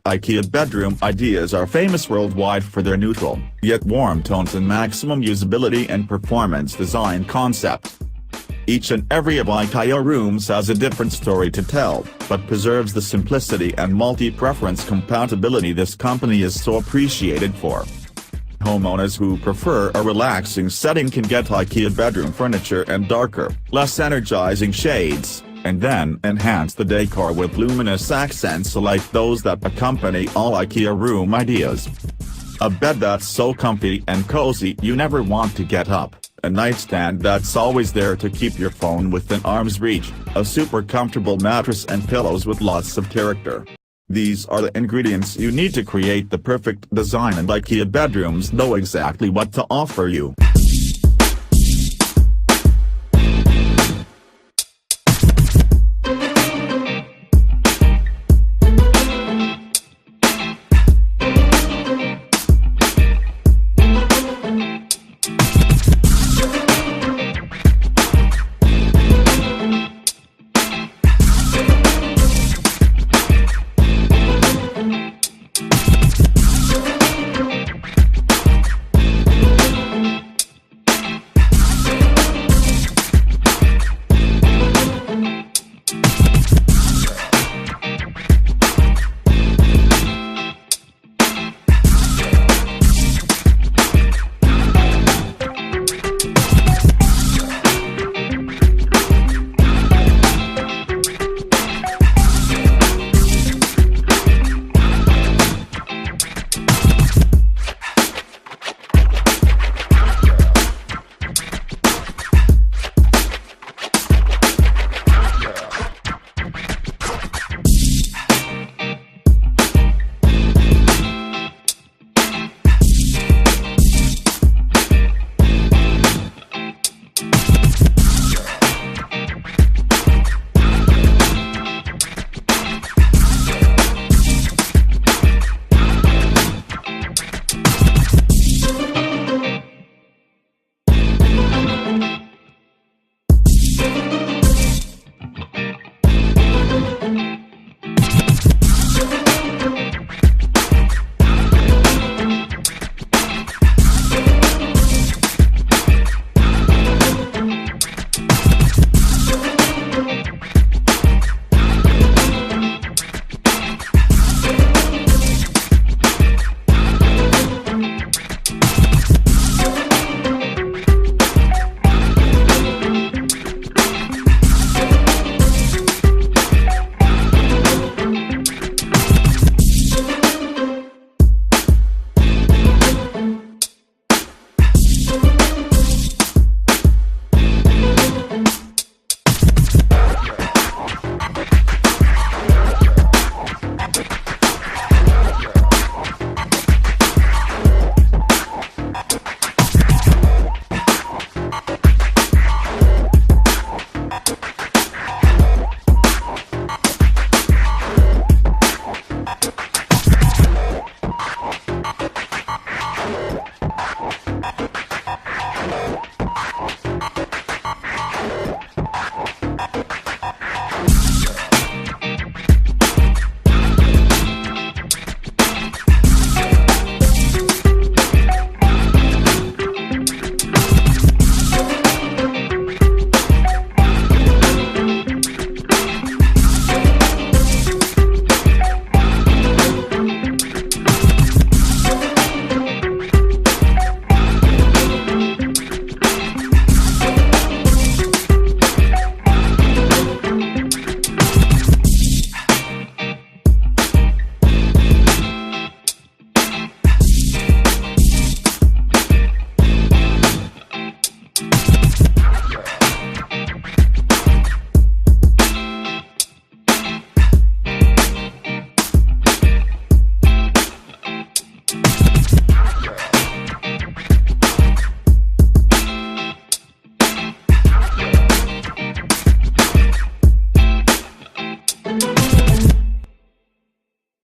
Ikea Bedroom Ideas are famous worldwide for their neutral, yet warm tones and maximum usability and performance design concept. Each and every of Ikea rooms has a different story to tell, but preserves the simplicity and multi-preference compatibility this company is so appreciated for. Homeowners who prefer a relaxing setting can get Ikea bedroom furniture and darker, less energizing shades, and then enhance the decor with luminous accents like those that accompany all Ikea room ideas. A bed that's so comfy and cozy you never want to get up, a nightstand that's always there to keep your phone within arm's reach, a super comfortable mattress and pillows with lots of character. These are the ingredients you need to create the perfect design, and Ikea Bedrooms know exactly what to offer you.